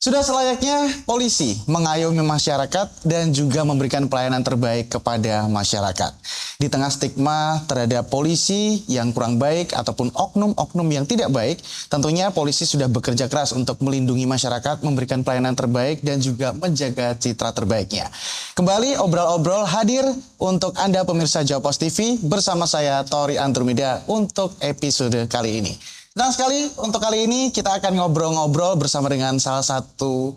Sudah selayaknya polisi mengayomi masyarakat dan juga memberikan pelayanan terbaik kepada masyarakat. Di tengah stigma terhadap polisi yang kurang baik ataupun oknum-oknum yang tidak baik, tentunya polisi sudah bekerja keras untuk melindungi masyarakat, memberikan pelayanan terbaik dan juga menjaga citra terbaiknya. Kembali obrol-obrol hadir untuk Anda pemirsa Jawa Pos TV bersama saya Tori Andromeda untuk episode kali ini. Senang sekali untuk kali ini kita akan ngobrol-ngobrol bersama dengan salah satu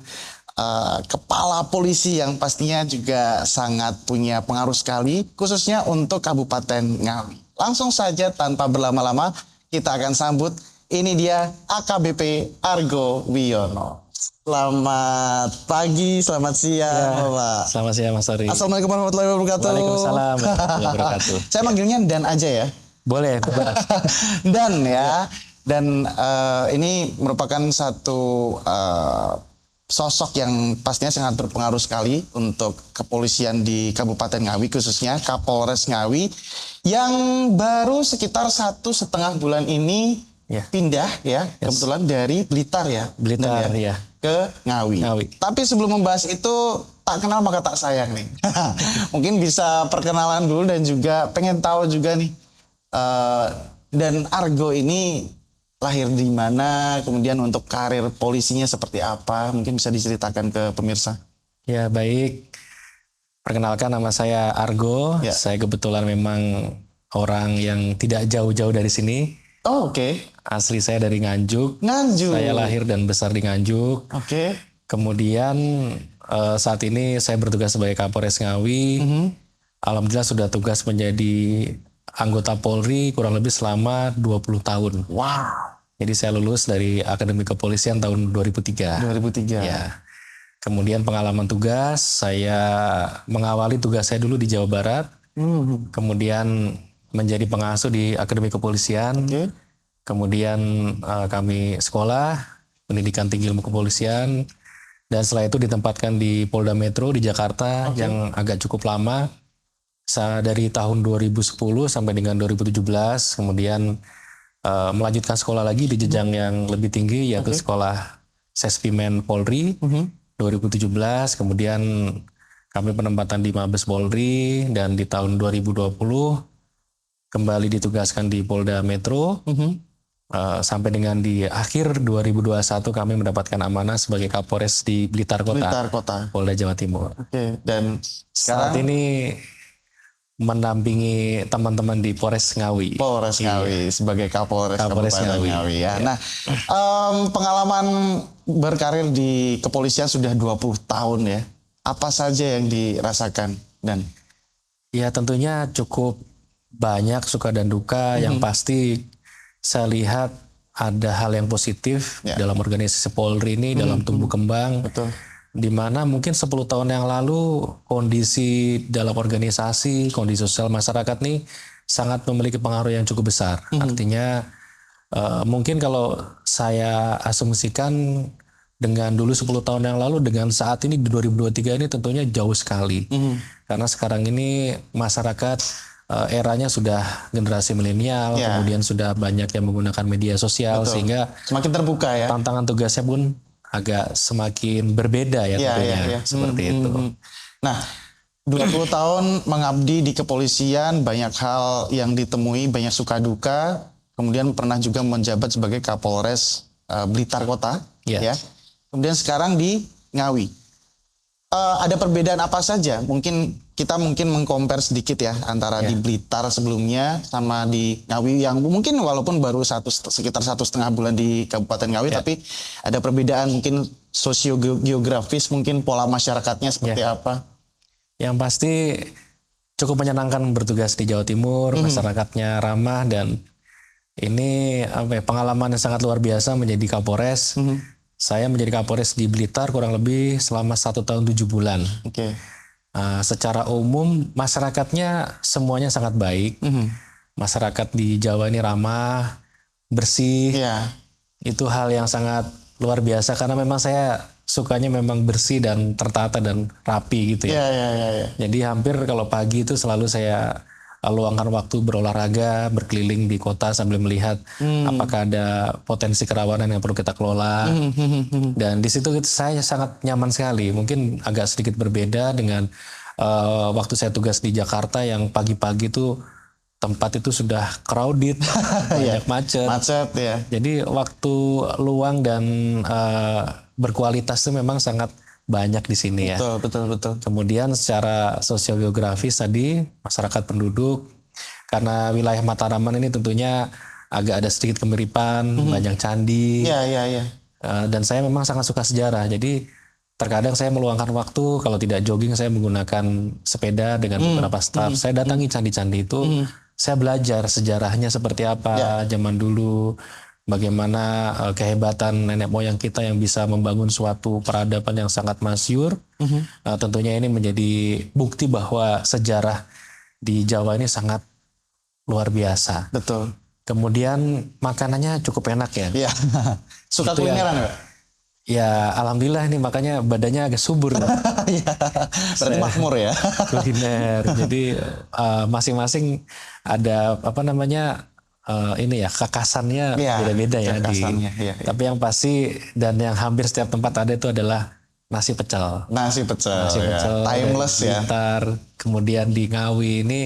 kepala polisi yang pastinya juga sangat punya pengaruh sekali khususnya untuk Kabupaten Ngawi. Langsung saja tanpa berlama-lama kita akan sambut, ini dia AKBP Argo Wiono. Selamat pagi, selamat siang, Pak. Selamat siang, Mas Tori. Assalamualaikum warahmatullahi wabarakatuh. Waalaikumsalam warahmatullahi wabarakatuh. Saya manggilnya Dan aja ya. Boleh, bebas. Dan ya. Dan ini merupakan satu sosok yang pastinya sangat berpengaruh sekali untuk kepolisian di Kabupaten Ngawi, khususnya Kapolres Ngawi, yang baru sekitar 1,5 bulan ini pindah ya, kebetulan dari Blitar ya, Blitar ya, ke Ngawi. Tapi sebelum membahas itu, tak kenal maka tak sayang nih. Mungkin bisa perkenalan dulu dan juga pengen tahu juga nih, dan Argo ini lahir di mana, kemudian untuk karir polisinya seperti apa, mungkin bisa diceritakan ke pemirsa. Ya, baik. Perkenalkan, nama saya Argo. Ya. Saya kebetulan memang orang yang tidak jauh-jauh dari sini. Oh, oke. Asli saya dari Nganjuk. Nganjuk. Saya lahir dan besar di Nganjuk. Oke. Kemudian saat ini saya bertugas sebagai Kapolres Ngawi. Alhamdulillah sudah tugas menjadi anggota Polri kurang lebih selama 20 tahun. Wow. Jadi saya lulus dari Akademi Kepolisian tahun 2003. 2003. Ya. Kemudian pengalaman tugas, saya mengawali tugas saya dulu di Jawa Barat. Kemudian menjadi pengasuh di Akademi Kepolisian. Okay. Kemudian kami sekolah, pendidikan tinggi ilmu kepolisian. Dan setelah itu ditempatkan di Polda Metro di Jakarta yang agak cukup lama. Dari tahun 2010 sampai dengan 2017. Kemudian melanjutkan sekolah lagi di jenjang yang lebih tinggi, yaitu sekolah Sespimen Polri 2017. Kemudian kami penempatan di Mabes Polri, dan di tahun 2020 kembali ditugaskan di Polda Metro. Sampai dengan di akhir 2021 kami mendapatkan amanah sebagai Kapolres di Blitar Kota. Polda Jawa Timur. Dan saat ini mendampingi teman-teman di Polres Ngawi. Polres Ngawi sebagai Kapolres Ngawi ya. Nah, pengalaman berkarir di kepolisian sudah 20 tahun ya. Apa saja yang dirasakan, Dan? Ya, tentunya cukup banyak suka dan duka. Yang pasti saya lihat ada hal yang positif dalam organisasi Polri ini, dalam tumbuh kembang. Betul. Di mana mungkin 10 tahun yang lalu kondisi dalam organisasi, kondisi sosial masyarakat nih sangat memiliki pengaruh yang cukup besar. Artinya mungkin kalau saya asumsikan dengan dulu 10 tahun yang lalu dengan saat ini di 2023 ini tentunya jauh sekali. Karena sekarang ini masyarakat eranya sudah generasi milenial, kemudian sudah banyak yang menggunakan media sosial. Betul. Sehingga semakin terbuka ya. Tantangan tugasnya pun agak semakin berbeda ya tentunya. Seperti itu. Nah, 20 tahun mengabdi di kepolisian, banyak hal yang ditemui, banyak suka duka. Kemudian pernah juga menjabat sebagai Kapolres Blitar Kota. Ya. Kemudian sekarang di Ngawi. Ada perbedaan apa saja? Kita mungkin mengcompare sedikit ya antara di Blitar sebelumnya sama di Ngawi yang mungkin walaupun baru sekitar 1,5 bulan di Kabupaten Ngawi, tapi ada perbedaan mungkin sosiogeografis, mungkin pola masyarakatnya seperti apa? Yang pasti cukup menyenangkan bertugas di Jawa Timur, masyarakatnya ramah, dan ini pengalaman yang sangat luar biasa menjadi Kapolres. Saya menjadi Kapolres di Blitar kurang lebih selama 1 tahun 7 bulan. Secara umum masyarakatnya semuanya sangat baik. Masyarakat di Jawa ini ramah, bersih. Itu hal yang sangat luar biasa karena memang saya sukanya memang bersih dan tertata dan rapi gitu ya. Jadi hampir kalau pagi itu selalu saya luangkan waktu berolahraga, berkeliling di kota sambil melihat apakah ada potensi kerawanan yang perlu kita kelola. Dan di situ saya sangat nyaman sekali. Mungkin agak sedikit berbeda dengan waktu saya tugas di Jakarta yang pagi-pagi tuh tempat itu sudah crowded, banyak macet. Macet ya. Jadi waktu luang dan berkualitas itu memang sangat banyak di sini ya. Betul. Kemudian secara sosial geografis tadi masyarakat penduduk, karena wilayah Mataraman ini tentunya agak ada sedikit kemiripan, banyak candi. Iya. Dan saya memang sangat suka sejarah. Jadi terkadang saya meluangkan waktu, kalau tidak jogging saya menggunakan sepeda dengan beberapa staf. Saya datangi candi-candi itu, saya belajar sejarahnya seperti apa zaman dulu. Bagaimana kehebatan nenek moyang kita yang bisa membangun suatu peradaban yang sangat masyhur. Tentunya ini menjadi bukti bahwa sejarah di Jawa ini sangat luar biasa. Betul. Kemudian makanannya cukup enak ya. Iya. Suka Itu ya. kulineran nggak? Ya alhamdulillah ini makanya badannya agak subur. Iya. Berarti makmur ya. Kuliner. Jadi masing-masing ada apa namanya ini ya kekasannya beda-beda ya iya. Tapi yang pasti dan yang hampir setiap tempat ada itu adalah nasi pecel. Nasi pecel. Ya. Timeless ya. Blitar, kemudian di Ngawi ini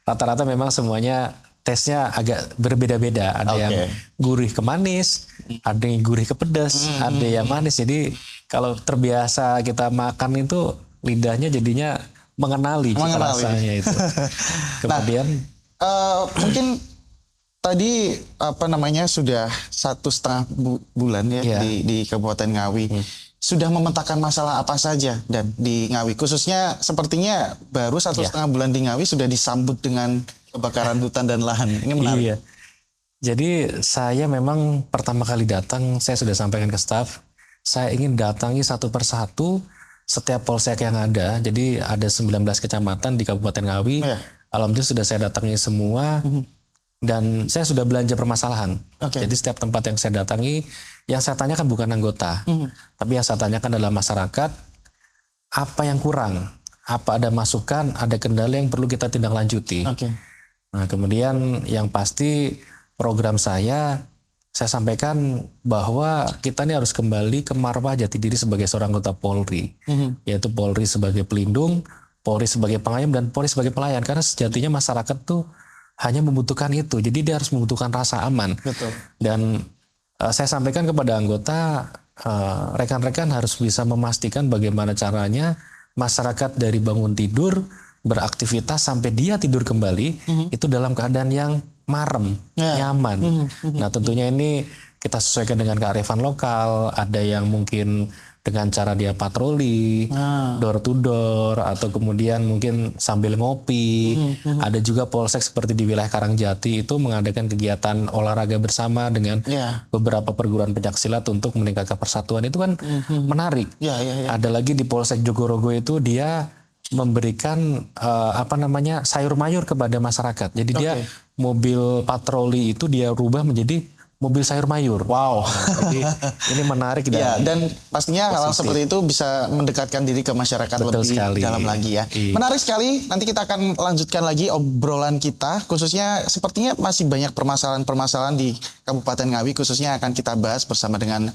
rata-rata memang semuanya tesnya agak berbeda-beda. Ada yang gurih ke manis, ada yang gurih ke pedas, ada yang manis. Jadi kalau terbiasa kita makan itu lidahnya jadinya mengenali rasanya itu. Kemudian mungkin tadi apa namanya sudah 1,5 bulan ya di Kabupaten Ngawi. Sudah memetakan masalah apa saja dan di Ngawi khususnya sepertinya baru 1,5 bulan di Ngawi sudah disambut dengan kebakaran hutan dan lahan. Ini menarik. Iya. Jadi saya memang pertama kali datang, saya sudah sampaikan ke staf, saya ingin datangi satu persatu setiap polsek yang ada. Jadi ada 19 kecamatan di Kabupaten Ngawi. Alhamdulillah sudah saya datangi semua. Dan saya sudah belanja permasalahan. Jadi setiap tempat yang saya datangi, yang saya tanyakan bukan anggota, tapi yang saya tanyakan adalah masyarakat. Apa yang kurang? Apa ada masukan? Ada kendala yang perlu kita tindak lanjuti? Nah, kemudian yang pasti program saya sampaikan bahwa kita ini harus kembali ke marwah jati diri sebagai seorang anggota Polri, yaitu Polri sebagai pelindung, Polri sebagai pengayom, dan Polri sebagai pelayan. Karena sejatinya masyarakat tuh hanya membutuhkan itu. Jadi dia harus membutuhkan rasa aman. Betul. Dan saya sampaikan kepada anggota, rekan-rekan harus bisa memastikan bagaimana caranya masyarakat dari bangun tidur, beraktivitas sampai dia tidur kembali, itu dalam keadaan yang marem, nyaman. Nah tentunya ini kita sesuaikan dengan kearifan lokal. Ada yang mungkin dengan cara dia patroli, door to door, atau kemudian mungkin sambil ngopi. Ada juga polsek seperti di wilayah Karangjati itu mengadakan kegiatan olahraga bersama dengan beberapa perguruan pencaksilat untuk meningkatkan persatuan. Itu kan menarik. Ada lagi di Polsek Jogorogo itu dia memberikan sayur mayur kepada masyarakat. Jadi dia mobil patroli itu dia rubah menjadi mobil sayur mayur. Wow. Nah, jadi ini menarik dan pastinya hal seperti itu bisa mendekatkan diri ke masyarakat lebih dalam lagi ya. Menarik sekali. Nanti kita akan lanjutkan lagi obrolan kita. Khususnya sepertinya masih banyak permasalahan-permasalahan di Kabupaten Ngawi. Khususnya akan kita bahas bersama dengan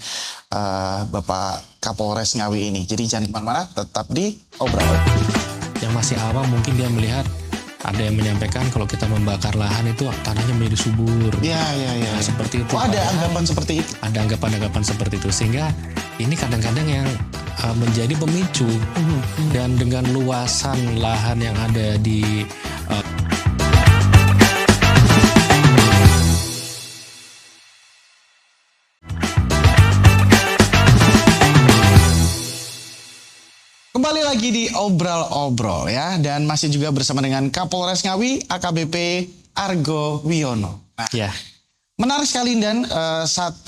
Bapak Kapolres Ngawi ini. Jadi jangan kemana-mana, tetap di obrolan. Yang masih awam mungkin dia melihat ada yang menyampaikan kalau kita membakar lahan itu tanahnya menjadi subur. Nah, seperti itu. Ada anggapan seperti itu. Ada anggapan-anggapan seperti itu sehingga ini kadang-kadang yang menjadi pemicu. Dan dengan luasan lahan yang ada di Kembali lagi di Obrol-Obrol ya, dan masih juga bersama dengan Kapolres Ngawi AKBP Argo Wiono. Nah, menarik sekali dan 1,5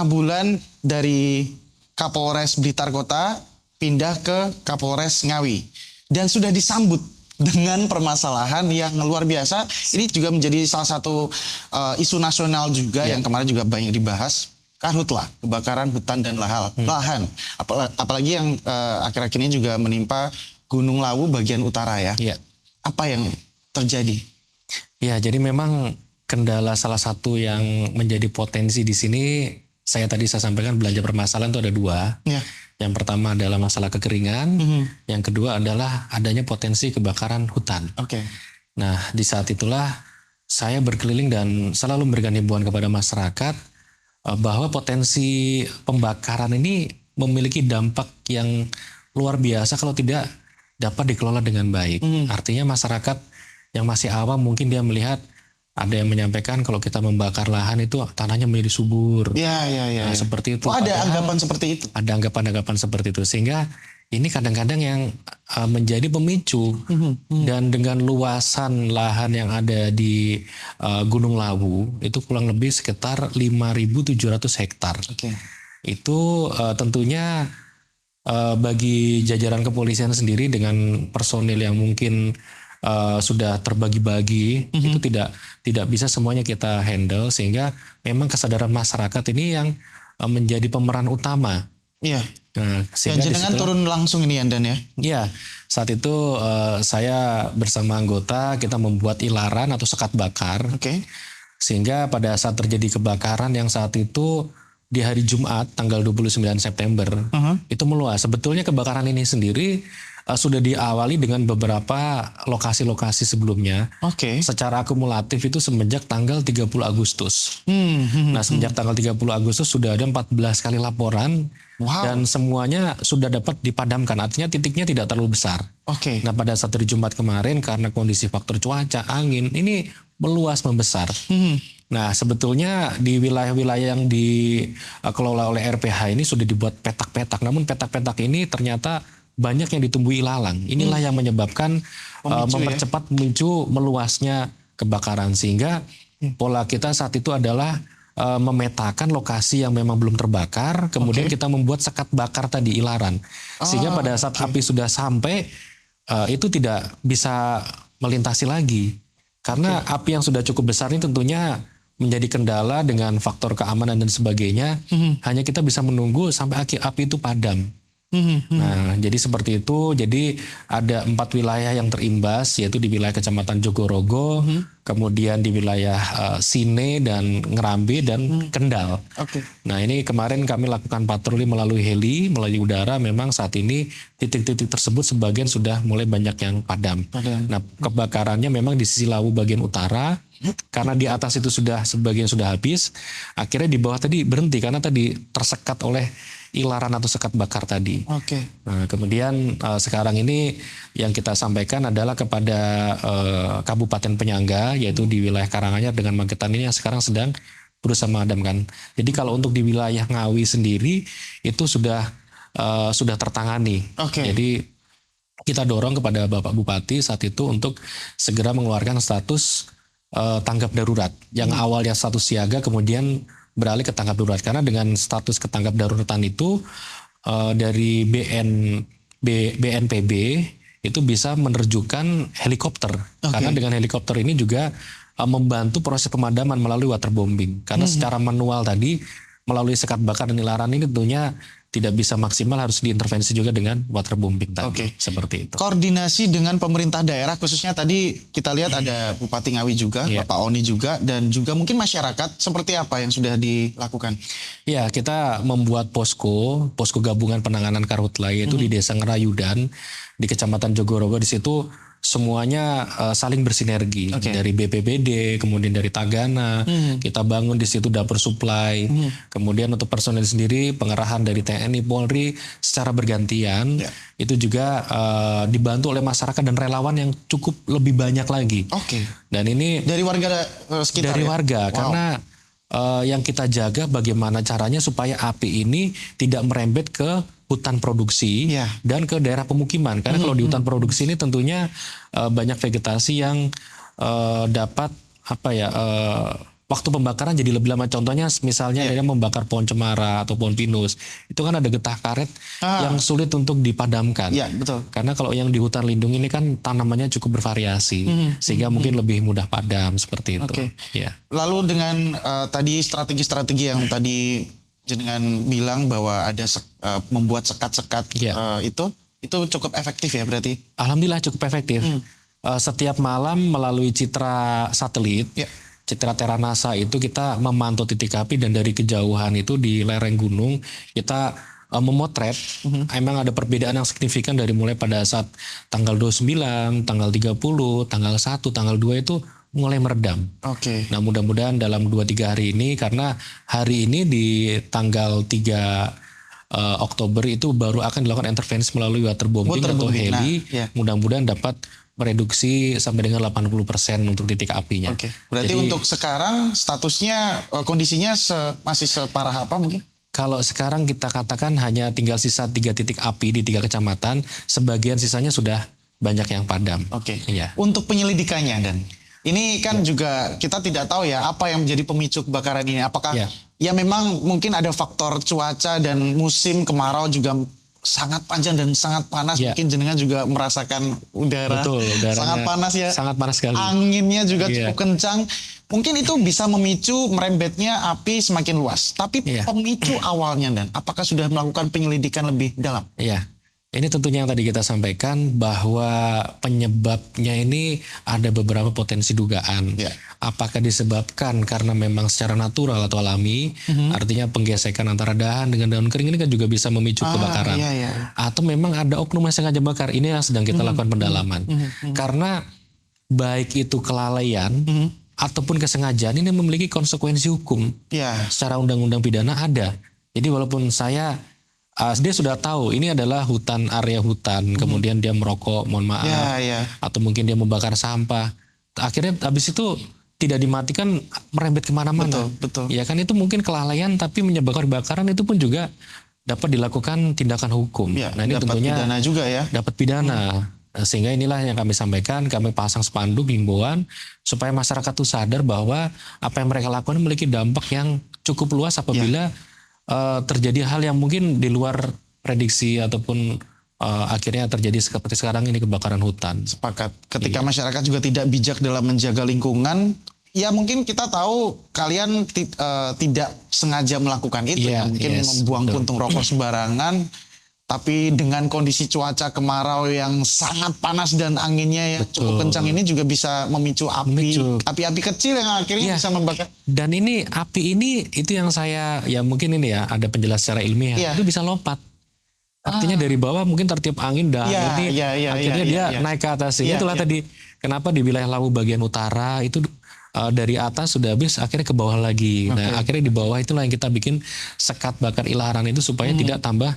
bulan dari Kapolres Blitar Kota pindah ke Kapolres Ngawi dan sudah disambut dengan permasalahan yang luar biasa. Ini juga menjadi salah satu isu nasional juga yang kemarin juga banyak dibahas. Karhutlah, kebakaran hutan dan lahan. Apalagi yang akhir-akhir ini juga menimpa Gunung Lawu bagian utara ya. Apa yang terjadi? Ya, jadi memang kendala salah satu yang menjadi potensi di sini, saya sampaikan belanja permasalahan itu ada dua. Ya. Yang pertama adalah masalah kekeringan, yang kedua adalah adanya potensi kebakaran hutan. Oke. Nah, di saat itulah saya berkeliling dan selalu memberikan himbauan kepada masyarakat bahwa potensi pembakaran ini memiliki dampak yang luar biasa kalau tidak dapat dikelola dengan baik. Artinya masyarakat yang masih awam mungkin dia melihat ada yang menyampaikan kalau kita membakar lahan itu tanahnya menjadi subur. Ya. Nah, seperti itu. Oh, ada Padahal anggapan seperti itu. ada anggapan-anggapan seperti itu, sehingga ini kadang-kadang yang menjadi pemicu. Dan dengan luasan lahan yang ada di Gunung Lawu itu kurang lebih sekitar 5.700 hektar. Oke. Itu tentunya bagi jajaran kepolisian sendiri dengan personil yang mungkin sudah terbagi-bagi, itu tidak bisa semuanya kita handle, sehingga memang kesadaran masyarakat ini yang menjadi pemeran utama. Iya. Nah, sehingga Jangan turun langsung ini Yandan ya. Iya, saat itu saya bersama anggota kita membuat ilaran atau sekat bakar. Oke. Sehingga pada saat terjadi kebakaran yang saat itu di hari Jumat tanggal 29 September itu meluas. Sebetulnya kebakaran ini sendiri sudah diawali dengan beberapa lokasi-lokasi sebelumnya. Oke. Secara akumulatif itu semenjak tanggal 30 Agustus. Nah, semenjak tanggal 30 Agustus sudah ada 14 kali laporan. Wow. Dan semuanya sudah dapat dipadamkan. Artinya titiknya tidak terlalu besar. Oke. Nah, pada saat hari Jumat kemarin karena kondisi faktor cuaca, angin, ini meluas membesar. Nah, sebetulnya di wilayah-wilayah yang dikelola oleh RPH ini sudah dibuat petak-petak. Namun petak-petak ini ternyata banyak yang ditumbuhi ilalang. Inilah yang menyebabkan mempercepat memicu meluasnya kebakaran. Sehingga pola kita saat itu adalah memetakan lokasi yang memang belum terbakar, kemudian kita membuat sekat bakar tadi ilaran. Sehingga pada saat api sudah sampai, itu tidak bisa melintasi lagi. Karena api yang sudah cukup besar ini tentunya menjadi kendala dengan faktor keamanan dan sebagainya. Hanya kita bisa menunggu sampai api itu padam. Nah, jadi seperti itu. Jadi ada 4 wilayah yang terimbas, yaitu di wilayah Kecamatan Jogorogo, kemudian di wilayah Sine dan Ngerambe dan Kendal. Oke. Nah, ini kemarin kami lakukan patroli melalui heli, melalui udara. Memang saat ini titik-titik tersebut sebagian sudah mulai banyak yang padam. Nah, kebakarannya memang di sisi Lawu bagian utara. Karena di atas itu sebagian sudah habis, akhirnya di bawah tadi berhenti karena tadi tersekat oleh ilaran atau sekat bakar tadi. Oke. Nah, kemudian sekarang ini yang kita sampaikan adalah kepada Kabupaten Penyangga, yaitu di wilayah Karanganyar dengan Magetan ini yang sekarang sedang berusaha memadamkan. Jadi kalau untuk di wilayah Ngawi sendiri itu sudah tertangani. Oke. Jadi kita dorong kepada Bapak Bupati saat itu untuk segera mengeluarkan status tanggap darurat. Yang awalnya status siaga kemudian beralih ke tanggap darurat. Karena dengan status ketanggap daruratan itu dari BNPB itu bisa menerjukan helikopter. Karena dengan helikopter ini juga membantu proses pemadaman melalui waterbombing. Karena secara manual tadi melalui sekat bakar dan ilaran ini tentunya tidak bisa maksimal, harus diintervensi juga dengan waterbombing tadi. Seperti itu. Koordinasi dengan pemerintah daerah, khususnya tadi kita lihat ada Bupati Ngawi juga, Bapak Oni juga, dan juga mungkin masyarakat, seperti apa yang sudah dilakukan? Ya, kita membuat posko gabungan penanganan karhutla itu di Desa Ngerayudan, di Kecamatan Jogorogo. Di situ semuanya saling bersinergi. Dari BPBD, kemudian dari Tagana, kita bangun di situ dapur supply. Kemudian untuk personel sendiri pengerahan dari TNI, Polri secara bergantian. Itu juga dibantu oleh masyarakat dan relawan yang cukup lebih banyak lagi. Dan ini dari warga sekitar. Dari warga, karena yang kita jaga bagaimana caranya supaya api ini tidak merembet ke hutan produksi dan ke daerah pemukiman. Karena kalau di hutan produksi ini tentunya banyak vegetasi yang dapat waktu pembakaran jadi lebih lama. Contohnya misalnya dia membakar pohon cemara atau pohon pinus, itu kan ada getah karet yang sulit untuk dipadamkan. Betul. Karena kalau yang di hutan lindung ini kan tanamannya cukup bervariasi, sehingga mungkin lebih mudah padam seperti itu. Lalu dengan tadi strategi-strategi yang tadi jenengan bilang bahwa ada membuat sekat-sekat itu cukup efektif ya berarti? Alhamdulillah cukup efektif. Setiap malam melalui citra satelit, Ya. citra Teranasa itu kita memantau titik api dan dari kejauhan itu di lereng gunung kita memotret. Emang ada perbedaan yang signifikan dari mulai pada saat tanggal 29, tanggal 30, tanggal 1, tanggal 2 itu mulai meredam. Oke. Nah mudah-mudahan dalam 2-3 hari ini, karena hari ini di tanggal 3 Oktober itu baru akan dilakukan intervensi melalui waterbombing atau Waterbombing, heli. nah, ya. Mudah-mudahan dapat mereduksi sampai dengan 80% untuk titik apinya. Oke. Berarti Jadi, untuk sekarang statusnya kondisinya masih separah apa mungkin? kalau sekarang kita katakan hanya tinggal sisa 3 titik api di 3 kecamatan, sebagian sisanya sudah banyak yang padam. Oke. Iya. Untuk penyelidikannya dan ini kan juga kita tidak tahu ya apa yang menjadi pemicu kebakaran ini. Apakah Ya. ya memang mungkin ada faktor cuaca dan musim kemarau juga sangat panjang dan sangat panas. Ya. Mungkin jenengan juga merasakan udara Betul, udaranya sangat panas ya. sangat panas sekali. Anginnya juga Iya. cukup kencang. Mungkin itu bisa memicu merembetnya api semakin luas. Tapi Iya. pemicu awalnya dan apakah sudah melakukan penyelidikan lebih dalam? Iya, ini tentunya yang tadi kita sampaikan bahwa penyebabnya ini ada beberapa potensi dugaan. Ya. Apakah disebabkan karena memang secara natural atau alami, artinya penggesekan antara dahan dengan daun kering ini kan juga bisa memicu kebakaran. Iya, iya. Atau memang ada oknum yang sengaja bakar. Ini yang sedang kita lakukan pendalaman. Karena baik itu kelalaian ataupun kesengajaan ini memiliki konsekuensi hukum. Ya. Secara undang-undang pidana ada. Jadi walaupun dia sudah tahu ini adalah area hutan, kemudian dia merokok, mohon maaf, Ya, ya. atau mungkin dia membakar sampah. Akhirnya habis itu tidak dimatikan, merembet kemana-mana. Betul. Ya kan itu mungkin kelalaian, tapi menyebabkan kebakaran itu pun juga dapat dilakukan tindakan hukum. Ya, Nah ini dapat tentunya pidana juga ya. dapat pidana. Nah, sehingga inilah yang kami sampaikan, kami pasang spanduk himbauan supaya masyarakat itu sadar bahwa apa yang mereka lakukan memiliki dampak yang cukup luas apabila terjadi hal yang mungkin di luar prediksi ataupun akhirnya terjadi seperti sekarang ini kebakaran hutan. Sepakat. Ketika masyarakat juga tidak bijak dalam menjaga lingkungan, ya mungkin kita tahu kalian tidak sengaja melakukan itu. Iya, Ya. Mungkin yes, membuang betul. puntung rokok sembarangan. Tapi dengan kondisi cuaca kemarau yang sangat panas dan anginnya yang cukup kencang ini juga bisa memicu api-api kecil yang akhirnya Iya. bisa membakar. Dan ini api ini itu yang saya ya mungkin ini ya ada penjelasan secara ilmiah Iya. itu bisa lompat. Artinya dari bawah mungkin tertiup angin dan ini akhirnya dia naik ke atas. Itulah tadi kenapa di wilayah Lawu bagian utara itu dari atas sudah habis akhirnya ke bawah lagi. Nah akhirnya di bawah itulah yang kita bikin sekat bakar ilaran itu supaya tidak tambah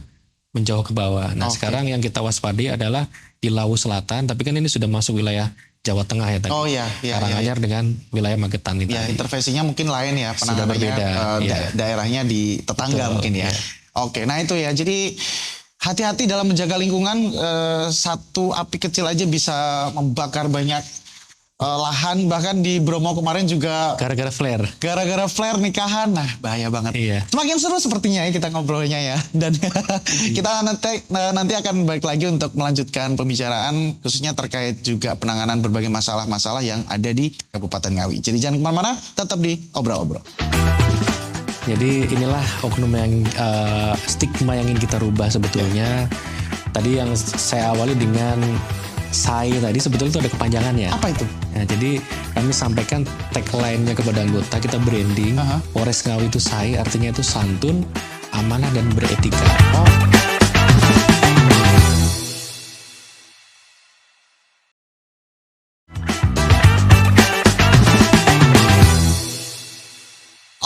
menjauh ke bawah. Nah sekarang yang kita waspadai adalah di Lawu Selatan, tapi kan ini sudah masuk wilayah Jawa Tengah ya tadi. Oh iya, Karanganyar dengan wilayah Magetan itu. Ya, intervensinya mungkin lain ya, Sudah penanganannya berbeda, iya. daerahnya di tetangga Betul, mungkin ya. iya. Oke, nah itu ya. Jadi hati-hati dalam menjaga lingkungan. Satu api kecil aja bisa membakar banyak lahan. Bahkan di Bromo kemarin juga Gara-gara flare. gara-gara flare nikahan. Nah, bahaya banget. Iya. Semakin seru sepertinya ya kita ngobrolnya ya. Dan kita nanti akan balik lagi untuk melanjutkan pembicaraan khususnya terkait juga penanganan berbagai masalah-masalah yang ada di Kabupaten Ngawi. Jadi jangan kemana-mana, tetap di Obrol-Obrol. Jadi inilah oknum yang stigma yang ingin kita rubah sebetulnya. Tadi yang saya awali dengan SAI tadi sebetulnya itu ada kepanjangannya. Apa itu? Nah, jadi kami sampaikan tagline-nya kepada anggota, kita branding. Polres Ngawi itu SAI, artinya itu santun, amanah, dan beretika.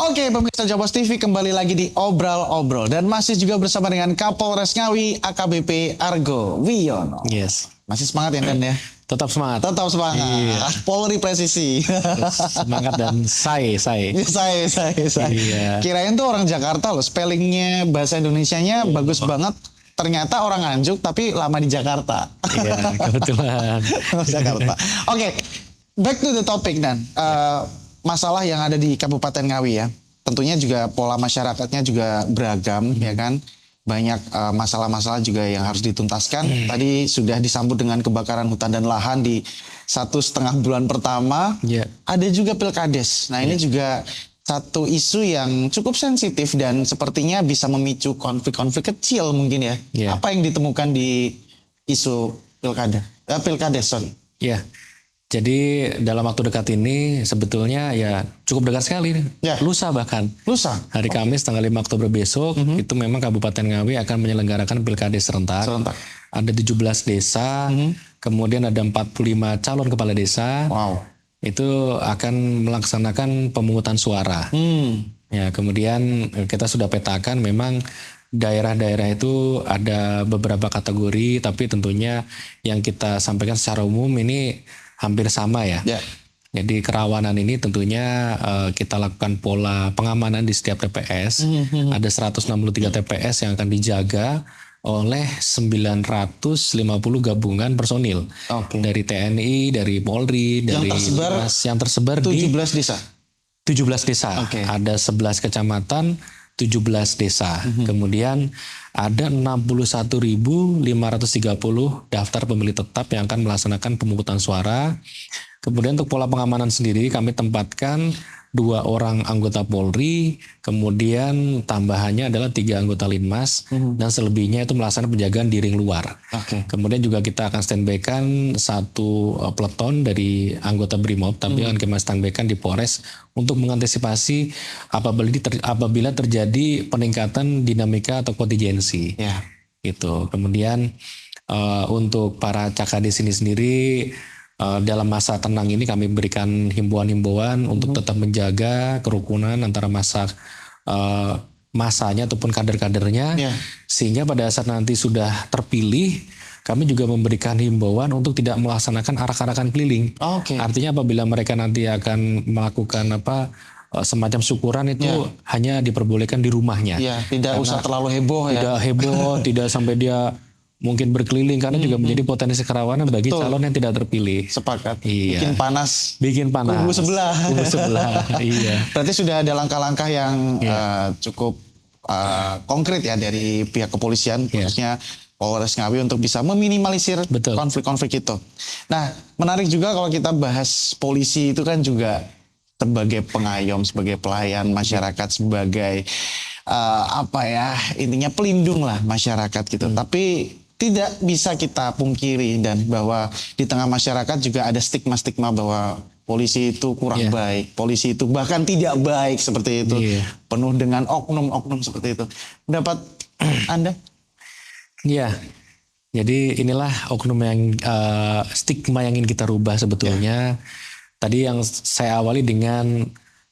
Oke, pemirsa Jabos TV kembali lagi di Obrol-Obrol. Dan masih juga bersama dengan Kapolres Ngawi AKBP Argo Wiono. Yes. Masih semangat ya, Dan ya? Tetap semangat. Tetap semangat. Iya. Polri presisi. Semangat dan saya. saya. Iya. Kirain tuh orang Jakarta loh. Spellingnya bahasa Indonesianya bagus banget. Ternyata orang Nganjuk tapi lama di Jakarta. Iya, kebetulan. Jakarta. Oke, back to the topic Dan. Masalah yang ada di Kabupaten Ngawi ya. Tentunya juga pola masyarakatnya juga beragam ya kan. Banyak masalah-masalah juga yang harus dituntaskan. Tadi sudah disambut dengan kebakaran hutan dan lahan di 1,5 bulan pertama. Iya. Ada juga pilkades. Nah ini juga satu isu yang cukup sensitif dan sepertinya bisa memicu konflik-konflik kecil mungkin ya. Iya. Apa yang ditemukan di isu pilkades? Ya, Jadi dalam waktu dekat ini sebetulnya ya cukup dekat sekali. Ya. Lusa bahkan. Lusa. Hari Kamis tanggal 5 Oktober besok itu memang Kabupaten Ngawi akan menyelenggarakan pilkada serentak. Ada 17 desa, kemudian ada 45 calon kepala desa. Wow. Itu akan melaksanakan pemungutan suara. Ya, kemudian kita sudah petakan memang daerah-daerah itu ada beberapa kategori, tapi tentunya yang kita sampaikan secara umum ini hampir sama ya. Ya. Jadi kerawanan ini tentunya kita lakukan pola pengamanan di setiap TPS. Ada 163 TPS yang akan dijaga oleh 950 gabungan personil. Dari TNI, dari Polri, dari yang tersebar 17 desa. 17 desa. Ada 11 kecamatan, 17 desa. Kemudian ada 61.530 daftar pemilih tetap yang akan melaksanakan pemungutan suara. Kemudian untuk pola pengamanan sendiri kami tempatkan 2 orang anggota Polri, kemudian tambahannya adalah 3 anggota Linmas, dan selebihnya itu melaksanakan penjagaan di ring luar. Kemudian juga kita akan standby-kan 1 peleton dari anggota Brimob, tapi akan kita standby-kan di Polres untuk mengantisipasi apabila terjadi peningkatan dinamika atau kontingensi. Gitu. Kemudian untuk para cakades ini sendiri, dalam masa tenang ini kami berikan himbauan-himbauan untuk tetap menjaga kerukunan antara masanya ataupun kader-kadernya, sehingga pada saat nanti sudah terpilih kami juga memberikan himbauan untuk tidak melaksanakan arak-arakan keliling. Artinya apabila mereka nanti akan melakukan semacam syukuran itu hanya diperbolehkan di rumahnya. Tidak usah terlalu heboh ya. Tidak heboh, tidak sampai dia mungkin berkeliling, karena juga menjadi potensi kerawanan bagi calon yang tidak terpilih. Sepakat. Bikin panas. Kubu sebelah. Iya. Berarti sudah ada langkah-langkah yang cukup konkret ya dari pihak kepolisian, khususnya Polres Ngawi, untuk bisa meminimalisir konflik-konflik itu. Nah, menarik juga kalau kita bahas polisi itu kan juga sebagai pengayom, sebagai pelayan masyarakat, sebagai intinya pelindung lah masyarakat gitu. Tapi tidak bisa kita pungkiri dan bahwa di tengah masyarakat juga ada stigma-stigma bahwa polisi itu kurang baik, polisi itu bahkan tidak baik seperti itu, penuh dengan oknum-oknum seperti itu. Pendapat Anda? Iya. Jadi inilah oknum yang stigma yang ingin kita rubah sebetulnya. Tadi yang saya awali dengan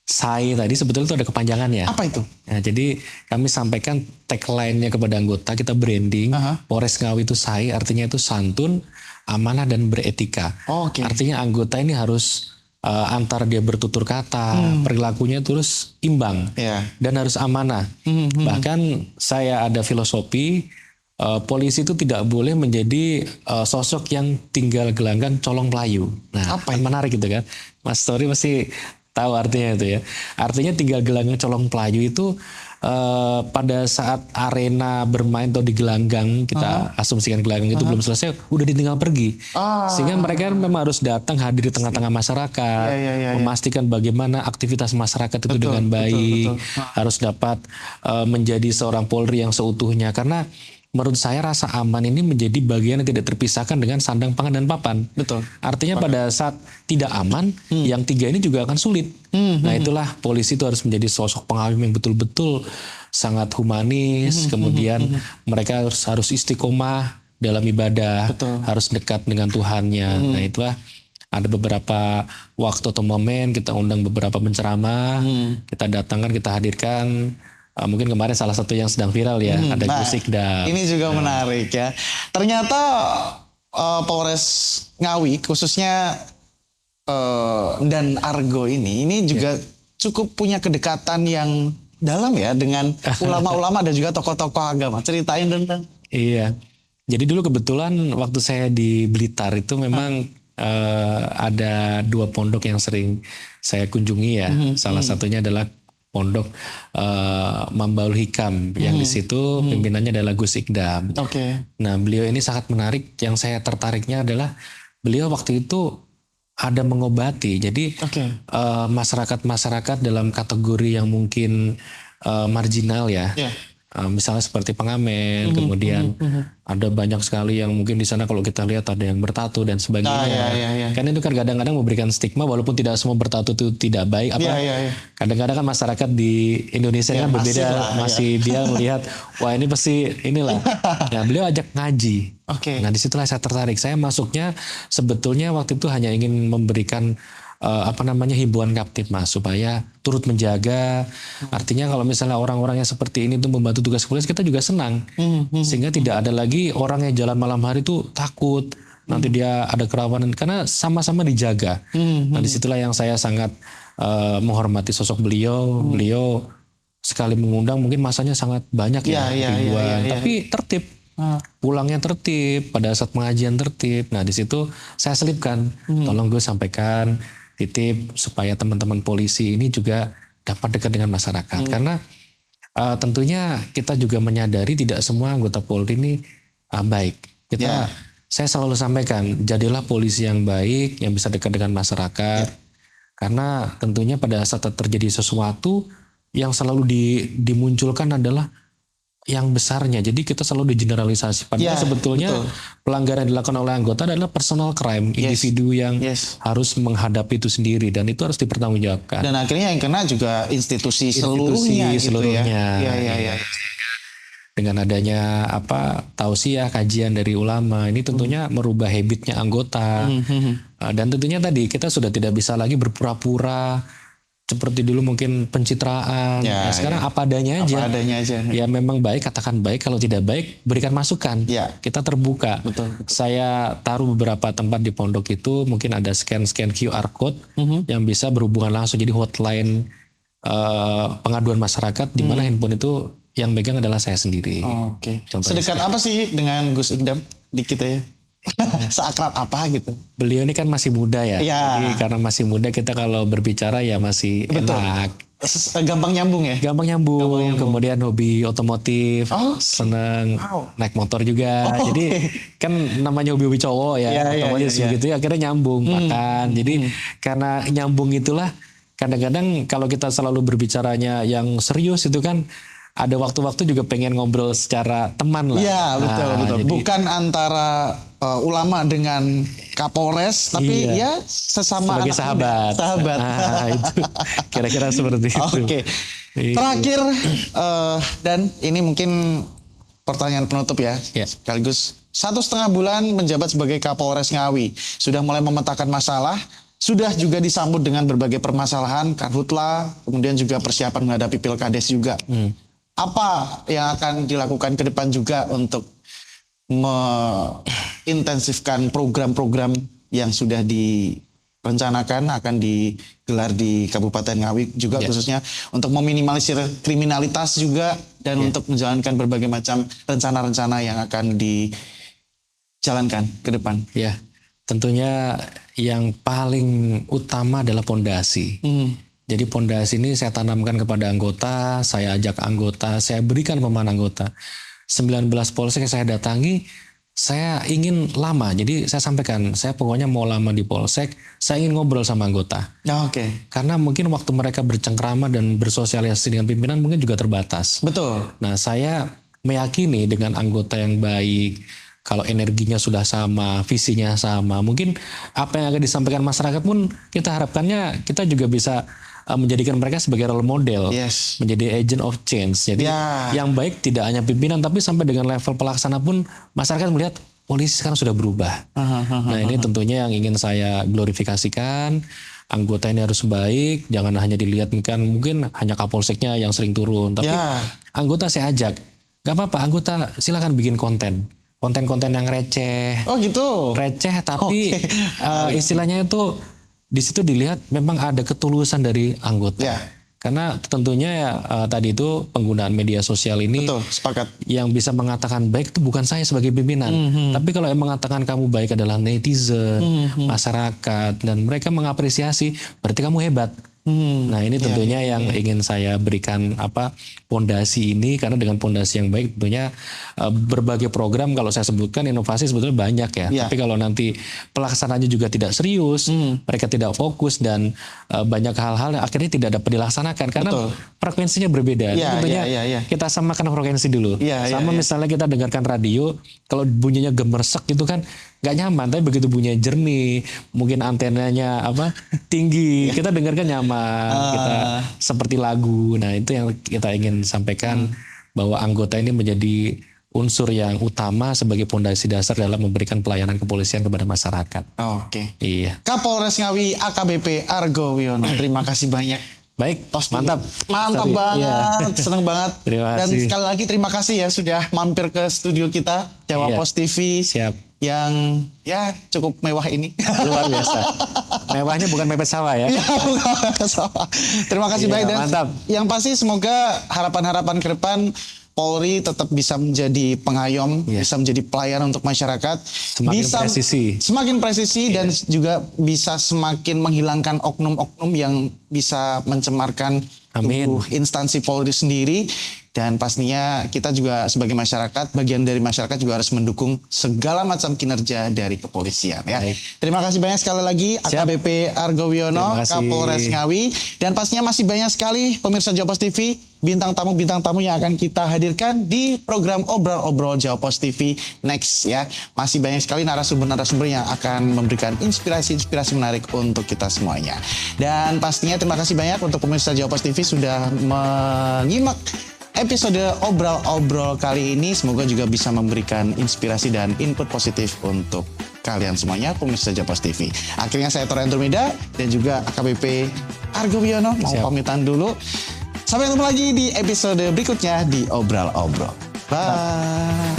SAI tadi sebetulnya itu ada kepanjangannya. Apa itu? Nah, jadi kami sampaikan tagline-nya kepada anggota, kita branding Polres Ngawi itu SAI, artinya itu santun, amanah, dan beretika. Artinya anggota ini harus antar dia bertutur kata, perilakunya terus imbang dan harus amanah. Bahkan saya ada filosofi polisi itu tidak boleh menjadi sosok yang tinggal gelanggang colong pelayu. Nah, menarik gitu kan. Mas Tori pasti tahu artinya itu ya. Artinya tinggal gelanggang colong pelayu itu pada saat arena bermain atau di gelanggang, kita asumsikan gelanggang itu belum selesai, udah ditinggal pergi. Sehingga mereka memang harus datang hadir di tengah-tengah masyarakat, memastikan bagaimana aktivitas masyarakat itu dengan baik, harus dapat menjadi seorang Polri yang seutuhnya. Karena menurut saya rasa aman ini menjadi bagian yang tidak terpisahkan dengan sandang, pangan, dan papan. Artinya pada saat tidak aman, yang 3 ini juga akan sulit. Nah, itulah polisi itu harus menjadi sosok pengayom yang betul-betul sangat humanis. Kemudian mereka harus istiqomah dalam ibadah, harus dekat dengan Tuhannya. Nah, itulah ada beberapa waktu atau momen kita undang beberapa penceramah, kita datangkan, kita hadirkan. Mungkin kemarin salah satu yang sedang viral ya, ada Gus Ikdam. Ini juga menarik ya. Ternyata Polres Ngawi khususnya dan Argo ini juga cukup punya kedekatan yang dalam ya dengan ulama-ulama dan juga tokoh-tokoh agama. Ceritain tentang. Iya. Jadi dulu kebetulan waktu saya di Blitar itu memang ada 2 pondok yang sering saya kunjungi ya. Salah satunya adalah Pondok Mambaul Hikam yang di situ pimpinannya adalah Gus Ikdam. Nah, beliau ini sangat menarik. Yang saya tertariknya adalah beliau waktu itu ada mengobati. Jadi masyarakat-masyarakat dalam kategori yang mungkin marginal ya, misalnya seperti pengamen, kemudian ada banyak sekali yang mungkin di sana kalau kita lihat ada yang bertato dan sebagainya. Iya. Kan itu kan kadang-kadang memberikan stigma walaupun tidak semua bertato itu tidak baik. Iya. Kadang-kadang kan masyarakat di Indonesia kan berbeda, masih dia melihat wah ini pasti inilah. Nah beliau ajak ngaji. Oke. Nah disitulah saya tertarik. Saya masuknya sebetulnya waktu itu hanya ingin memberikan himbauan Kaptip Mas supaya turut menjaga. Artinya kalau misalnya orang-orang yang seperti ini tuh membantu tugas polisi, kita juga senang. Sehingga tidak ada lagi orang yang jalan malam hari tuh takut nanti dia ada kerawanan karena sama-sama dijaga. Nah disitulah yang saya sangat menghormati sosok beliau. Beliau sekali mengundang mungkin masanya sangat banyak ribuan, tapi tertib. Pulangnya tertib, pada saat pengajian tertib. Nah di situ saya selipkan, tolong gue sampaikan titip supaya teman-teman polisi ini juga dapat dekat dengan masyarakat. Karena tentunya kita juga menyadari tidak semua anggota Polri ini baik. Saya selalu sampaikan, jadilah polisi yang baik, yang bisa dekat dengan masyarakat. Karena tentunya pada saat terjadi sesuatu yang selalu dimunculkan adalah yang besarnya. Jadi kita selalu digeneralisasi. Padahal sebetulnya pelanggaran yang dilakukan oleh anggota adalah personal crime, individu yang harus menghadapi itu sendiri dan itu harus dipertanggungjawabkan. Dan akhirnya yang kena juga institusi seluruhnya. Iya. Dengan adanya tausiah kajian dari ulama ini tentunya merubah habitnya anggota. Dan tentunya tadi kita sudah tidak bisa lagi berpura-pura seperti dulu mungkin pencitraan. Sekarang apa adanya aja. Ya memang baik, katakan baik. Kalau tidak baik, berikan masukan. Kita terbuka. Betul. Saya taruh beberapa tempat di pondok itu, mungkin ada scan QR code yang bisa berhubungan langsung. Jadi hotline pengaduan masyarakat, di mana handphone itu yang megang adalah saya sendiri. Sedekat apa sih dengan Gus Ikdam di kita ya? Seakrab apa gitu? Beliau ini kan masih muda ya. Jadi karena masih muda kita kalau berbicara ya masih enak. Gampang nyambung ya? Gampang nyambung. Kemudian hobi otomotif, seneng naik motor juga. Jadi kan namanya hobi cowok ya, otomotif begitu ya, akhirnya nyambung makan. Jadi karena nyambung itulah kadang-kadang kalau kita selalu berbicaranya yang serius itu kan ada waktu-waktu juga pengen ngobrol secara teman lah. Iya betul. Jadi, bukan antara ulama dengan Kapolres, tapi ya sesama sebagai anak sahabat. Nah, itu kira-kira seperti itu. Terakhir dan ini mungkin pertanyaan penutup ya. Sekaligus 1,5 bulan menjabat sebagai Kapolres Ngawi, sudah mulai memetakan masalah. Sudah juga disambut dengan berbagai permasalahan, karhutla, kemudian juga persiapan menghadapi pilkades juga. Apa yang akan dilakukan ke depan juga untuk mengintensifkan program-program yang sudah direncanakan akan digelar di Kabupaten Ngawi juga khususnya untuk meminimalisir kriminalitas juga dan untuk menjalankan berbagai macam rencana-rencana yang akan dijalankan ke depan. Tentunya yang paling utama adalah pondasi. Jadi pondasi ini saya tanamkan kepada anggota, saya ajak anggota, saya berikan pemahaman anggota. 19 polsek yang saya datangi, saya ingin lama. Jadi saya sampaikan, saya pokoknya mau lama di polsek, saya ingin ngobrol sama anggota. Karena mungkin waktu mereka bercengkrama dan bersosialisasi dengan pimpinan mungkin juga terbatas. Betul. Nah saya meyakini dengan anggota yang baik, kalau energinya sudah sama, visinya sama, mungkin apa yang akan disampaikan masyarakat pun kita harapkannya kita juga bisa menjadikan mereka sebagai role model, menjadi agent of change. Jadi yang baik tidak hanya pimpinan, tapi sampai dengan level pelaksana pun masyarakat melihat polisi sekarang sudah berubah. Nah ini tentunya yang ingin saya glorifikasikan. Anggota ini harus baik, jangan hanya dilihat kan mungkin hanya kapolseknya yang sering turun, tapi anggota saya ajak, gak apa-apa anggota silakan bikin konten-konten yang receh. Receh tapi istilahnya itu di situ dilihat memang ada ketulusan dari anggota. Karena tentunya tadi itu penggunaan media sosial ini yang bisa mengatakan baik itu bukan saya sebagai pimpinan. Tapi kalau yang mengatakan kamu baik adalah netizen, masyarakat, dan mereka mengapresiasi, berarti kamu hebat. Nah ini tentunya yang ingin saya berikan pondasi ini, karena dengan pondasi yang baik tentunya berbagai program kalau saya sebutkan inovasi sebetulnya banyak ya. Iya. Tapi kalau nanti pelaksanaannya juga tidak serius, mereka tidak fokus dan banyak hal-hal yang akhirnya tidak dapat dilaksanakan karena Betul. frekuensinya berbeda. Iya, Tentunya iya. kita samakan frekuensi dulu. Iya, Sama iya. misalnya kita dengarkan radio, kalau bunyinya gemersek gitu kan nggak nyaman, tapi begitu bunyinya jernih, mungkin antenanya tinggi, kita dengarkan nyaman, kita seperti lagu. Nah itu yang kita ingin sampaikan, bahwa anggota ini menjadi unsur yang utama sebagai pondasi dasar dalam memberikan pelayanan kepolisian kepada masyarakat. Oke. Iya. Kapolres Ngawi AKBP Argo Wiono, terima kasih banyak. Baik, Mantap Sorry. banget, Iya. senang banget. Terima Dan kasih. sekali lagi terima kasih ya sudah mampir ke studio kita Jawa Iya. Pos TV Siap. yang ya cukup mewah ini. Luar biasa. Mewahnya bukan mepet sawah ya. Ya, bukan salah. Terima kasih Iya, banyak dan mantap. yang pasti semoga harapan-harapan ke depan Polri tetap bisa menjadi pengayom, Iya. bisa menjadi pelayan untuk masyarakat, Semakin bisa presisi. semakin presisi dan juga bisa semakin menghilangkan oknum-oknum yang bisa mencemarkan Amin. tubuh instansi Polri sendiri. Dan pastinya kita juga sebagai masyarakat, bagian dari masyarakat juga harus mendukung segala macam kinerja dari kepolisian ya. Baik. Terima kasih banyak sekali lagi AKBP Argo Wiono, Terima kasih. Kapolres Ngawi, dan pastinya masih banyak sekali pemirsa Jawa Pos TV bintang tamu yang akan kita hadirkan di program Obrol-Obrol Jawa Pos TV next ya. Masih banyak sekali narasumber-narasumber yang akan memberikan inspirasi-inspirasi menarik untuk kita semuanya. Dan pastinya terima kasih banyak untuk pemirsa Jawa Pos TV sudah menyimak episode Obrol-Obrol kali ini. Semoga juga bisa memberikan inspirasi dan input positif untuk kalian semuanya pemirsa Jawa Pos TV. Akhirnya saya Tora Andromeda dan juga AKBP Argo Wiono mau Siap. pamitan dulu. Sampai ketemu lagi di episode berikutnya di Obrol-Obrol. Bye.